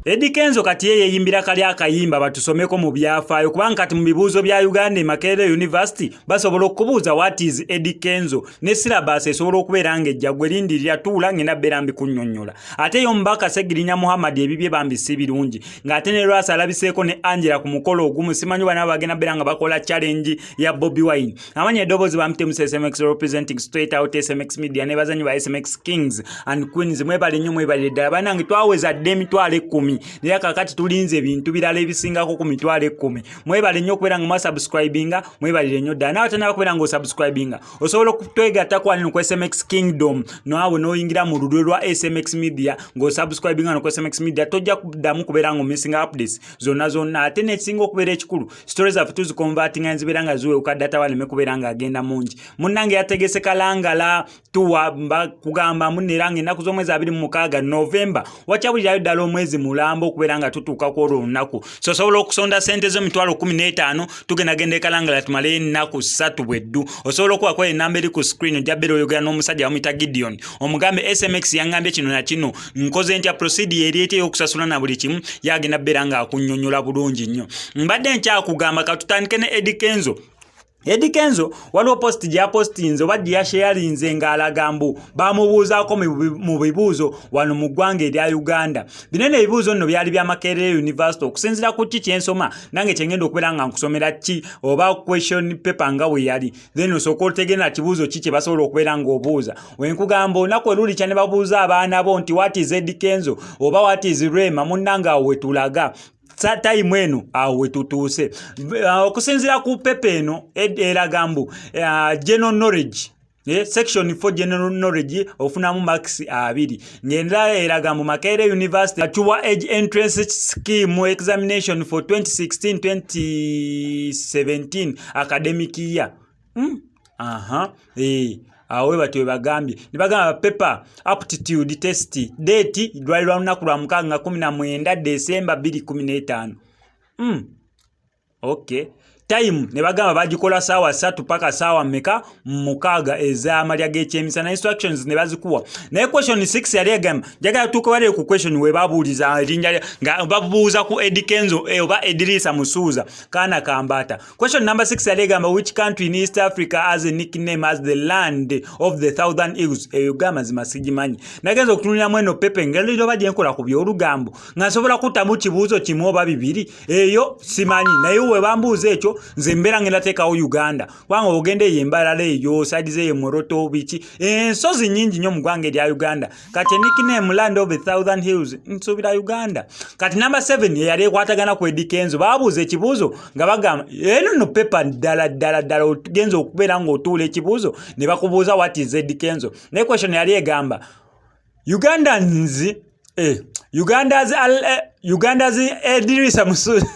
Eddie Kenzo kati yeyimbira kali akayimba batusomeko mu byafaayo kubanga kati mu bibuuzo bya Uganda Makerere University basobola okubuuza what is Eddie Kenzo ne syllabus esobola okubeera ng'ejja gwe lindirira tuula ngenda beera mbikunnyonnyola ate yo Mbaka Segirinya Muhammad ebibye bambisi birungi ng'ate ne Lwasa alabiseeko ne Angela ku mukolo ogumu simanyi bana bagenda beera nga bakola challenge ya Bobby Wine amanya eddoboozi bamutemu SMX representing straight out SMX media ne bazanyi ba SMX Kings and Queens mwebale nnyo mwebale ddala banange twaweza dde emitwalo 10 naye kakati tulinze ebintu birala ebisingako ku mitwalo 10 mwebale nnyo okubeera nga mwasubscribinga mwebalire nnyo ddala nawe tanaba kubeera nga osubscribinga osobola okutwegatta kwanino ku SMX Kingdom naawe n'oyingira mu lulwe lwa SMX media ng'osubscribinga no ku SMX media tojja kuddamu kubeera nga missing updates zonna ate nekisinga okubeera ekikulu stories zaffe tuzikonvatinga nzibeera nga ziwewuka data waleme kubeera nga agenda mungi munnange yategese kalangala tuwa kugamba munnerange ennaku z'omwezi 26 November wakyabulirayo ddala omwezi mulambo okubeera nga tutuuka ku olwo olunaku so osobola okusonda sente z'emitwalo 15 tugendagenda ekalangala tumaleyo ennaku 3 bweddu osobola okuwako enamba eri ku screen ojja beera oyogera n'omusajja bamuyita Gideon omugambe SMX yangambye kino na kino nkoze ntya procedure eriete y'okusasula na buli kimu yagenda beera nga akunnyonnyola bulungi nnyo mbadde nkyakugamba katutandike ne Eddie Kenzo Eddie Kenzo waliwo post gya postinze oba gya sharinze ng'alaga mbu bamubuuzaako mu bibuuzo wano mu ggwanga erya Uganda binene ebibuuzo nno byali bya Makerere University okusinziira ku ki kyensoma nange kyengenda okubeera nga nkusomera ki oba question paper nga bwe yali then osooka otegera kibuuzo ki kye basobola okubeera ng'obuuza wenkugamba olunaku oluli kya ne babuuza abaana bo nti what is Eddie Kenzo oba what is Rema munnange awo wetulaga time eno awe tutuuse okusinziira ku pepe eno eraga mbu general knowledge section for general knowledge ofunamu marks 2 ngenda eraga mu Makerere University Chua Age Entrance Scheme examination for 2016-2017 academic year awe batwe bagambye nibagamba paper aptitude test date dwali lwa lunaku lwa 19 December 2015 okay time ne bagamba bagikola sawa 3 paka sawa mmeka 6 ez'amalya g'ekyemisana instructions ne bazikuwa naye question 6 yali egamba jagala tuko wale ku question we babuuliza erinnya nga babuuza ku Eddie Kenzo oba Idrisa Musuuza kana kambata question number 6 yali egamba which country in East Africa has a nickname as the land of the thousand hills Uganda zimasigimanyi nagenza okutunira mweno pepe ngalo ilo baje nkola ku byolugambo ngasobola kutamu kibuuzo kimu oba bibiri eyo simanyi naye we bambuuza ekyo nze mbera ngenda tekawo Uganda kubanga ogende yembalala eyo sadize ye Moroto bichi ensozi nyingi nnyo mu ggwanga erya Uganda kati nickname land of the thousand hills nsobira Uganda kati number 7 yali ekwatagana ku Eddie Kenzo babuuza ekibuuzo nga bagamba eno no paper ddala ogenza okubeera ng'otuula ekibuuzo ne bakubuuza what is Eddie Kenzo ne question yali egamba Uganda's Idrisa Musuuza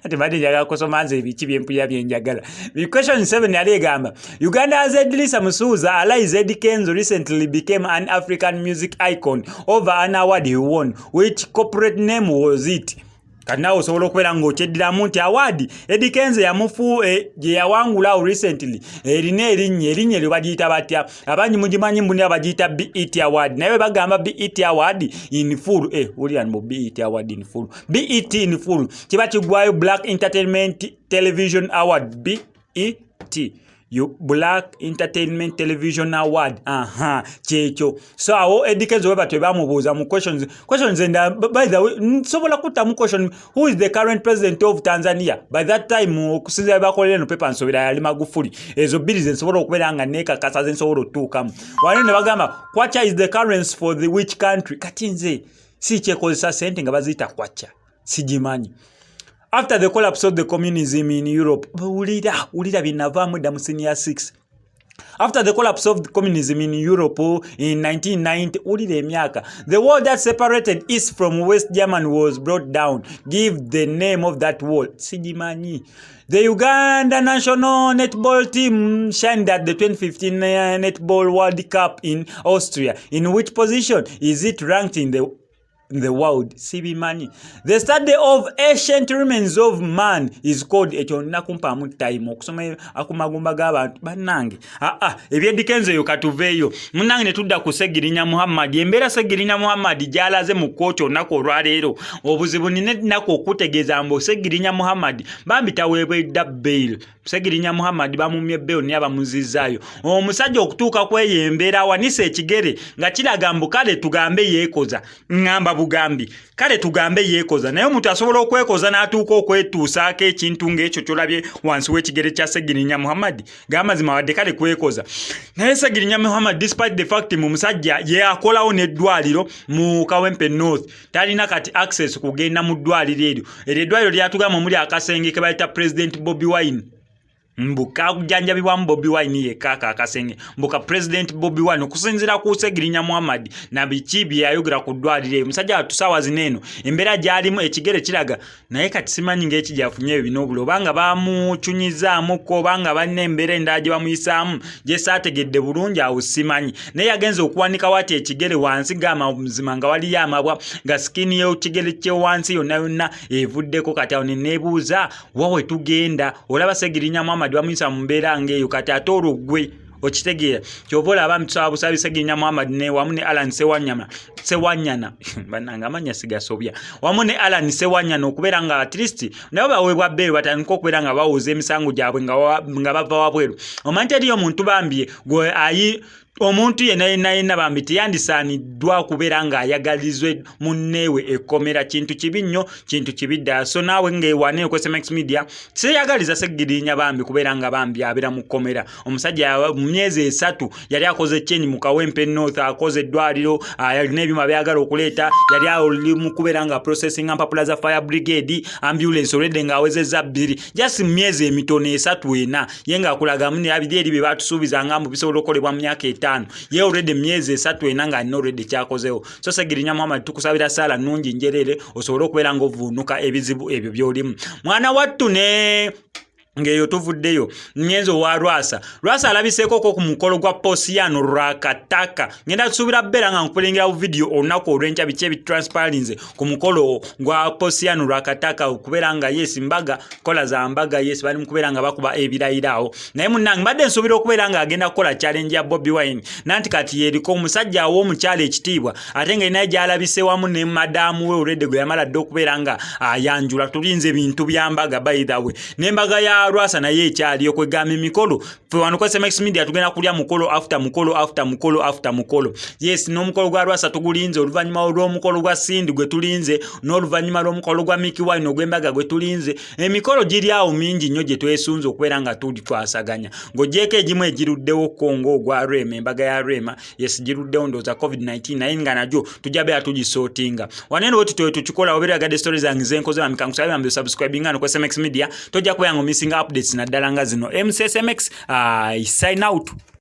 ati badi jaga kusomanze ebiki byempuya byenjagala question 7 yali egamba Uganda's Idrisa Musuuza allies Eddie Kenzo recently became an African music icon over an award he won which corporate name was it kana osobola okubeera ng'okyeddiramu nti award Eddie Kenzo yamufu gye yawangula recently erina erinnya lyo bagiyita batya abanyi mugimanyi mbuni abagiyita BET award naye bagamba BET award in full uli anbo BET award in full BET in full kiba kigwayo Black Entertainment Television Award BET Black Entertainment Television Award kyekyo so awo Eddie Kenzo we batwe bamubuuza mu questions and by the way sobola kutamu question who is the current president of Tanzania by that time okusinzira bakolera no paper nsobira yali Magufuli ezo bills nsobola okubeera nga nekakasa zensobola otuukamu wale ne bagamba kwacha is the currency for the which country kati nze si kyekozesa sente nga baziyita kwacha sigimanyi. After the collapse of the communism in Europe, ulira binavaamu dda mu senior 6. After the collapse of the communism in Europe in 1990, ulira emyaka, the wall that separated East from West Germany was brought down. Give the name of that wall. Sigimanyi. The Uganda national netball team shined at the 2015 Netball World Cup in Austria. In which position is it ranked in the the world sibimanyi. The study of ancient remains of man is called ekyo nakumpamu time okusoma akumagumba g'abantu bannange ebyedikenzo eyo katuveeyo munnange ne tudda ku Ssegirinya Muhammad embeera Ssegirinya Muhammad gy'alaze mu kkooti olunaku olwaleero obuzibu nina ennaku okutegeeza mbu Ssegirinya Muhammad bambi taweebwa bail. Ssegirinya Muhammad bamumye bail niye bamuzizaayo omusajja okutuuka kweyembeera awanise ekigere nga kiraga mbu kale tugambe yeekoza ngamba bugambi kale tugambe yeekoza naye omuntu asobola okwekoza n'atuuka okwetuusaako ekintu ng'ekyo kyolabye wansi w'ekigere kya Ssegirinya Muhammad g'amazima wadde kale kwekoza naye Ssegirinya Muhammad despite the fact mu musajja ye akolawo n'eddwaliro mu Kawempe North talina kati access kugenda mu ddwaliro eryo eddwaliro lyatugamba muri akasenge ke bayita President Bobi Wine mbuka kujanjabibwa Bobi Wine yekaka akasenge mbuka President Bobi Wine okusinzira ku Ssegirinya Muhammad na biki byayogera ku ddwaliro musajja atusawa zineno embeera gyalimu ekigere kiraga naye kati simanyi ng'ekijjafunye bino bulobanga bamuchunyizaamu ko banga banne embeera endaaje bamuyisaamu gye saategedde bulungi awo simanyi naye yagenza okuwanika wati ekigere wansi g'amazima nga waliyo amabwa nga sikini y'ekigere kye wansi yonna evuddeko kati awo neneebuuza wawe tugenda olaba Ssegirinya Muhammad bamuyisa mu mbeera ng'eyo kati ate olwo gwe okitegeera kyova olaba tusaba busabi Ssegirinya Muhammad ne wamu ne Alan Sewanyana bannanga amanya sigasobya wamu ne Alan Sewanyana okubeera nga at least nabo baweebwa bail batandika okubeera nga bawuza emisango gyabwe nga bava wabweru omanyi teriyo omuntu bambye gwe ayi omuntu yenna bambi teyandisaaniddwa okubeera ng'ayagalizwe munneewe ekkomera kintu kibi nnyo kintu kibi ddala so naawe ng'ewane ku SMX Media seyagaliza Ssegirinya bambi kubeera nga bambi abeera mu kkomera omusajja mu myezi 3 yali akoze change mu Kawempe North akoze eddwaliro yalina ebyuma byagala okuleeta yali ali mu kubeera nga processing mpapula za fire brigade ambulance olwedde ng'awezezza 2 just mu myezi emitono 3 ena ye ng'akulagamu ne abiri eri bye baatusuubiza nga mbu bisobola okukolebwa mu myaka 5 ye already myezi 3 ena nga alina already kyakozeewo so Ssegirinya Muhammad tukusabira sala nnungi njerere osobole okubeera ng'ovuunuka ebizibu ebyo by'olimu mwana wattu ne ngeyo tuvuddeyo nyenzo wa Rwasa alabiseeko ko ku mukolo gwa Posiyano Rwakataka ngenda tusubira bera nga nkulingira video olunaku olw'enkya biki ebitransparency ku mukolo gwa Posiyano Rwakataka okubeera nga yes mbaga kola za mbaga yes bali mukubeera nga bakuba ebirayirawo naye munnange mbadde nsuubira okubeera nga agenda kukola challenge ya Bobi Wine nanti kati yeriko omusajja w'omukyala ekitiibwa ate nga naye gyalabise wamu ne madamu we already gwe yamala dde okubeera nga ayanjula tulinze bintu bya mbaga by the way n'embaga ya Rwasa naye ekyali okwegamba emikolo fe wano ku SMX Media tugenda kulya mukolo after mukolo yes n'omukolo gwa Rwasa tugulinze oluvannyuma olw'omukolo gwa Sindi gwe tulinze n'oluvannyuma lw'omukolo gwa Mickey Wine ogw'embaga gwe tulinze emikolo giri awo mingi nnyo gye twesunze okubeera nga tuli twasaganya ng'ogyeko egimu egiruddewo Kongo ogwa Rema embaga ya Rema yes giruddewo ndooza COVID-19 naye nga najyo tujja beera tugisootinga wanene wetu tukikola obeera gadde stories zange zenkoze bamikankusabye bambi subscribing hano ku SMX Media tojja kubeera nga missing updates naddala nga zino MCSMX I sign out.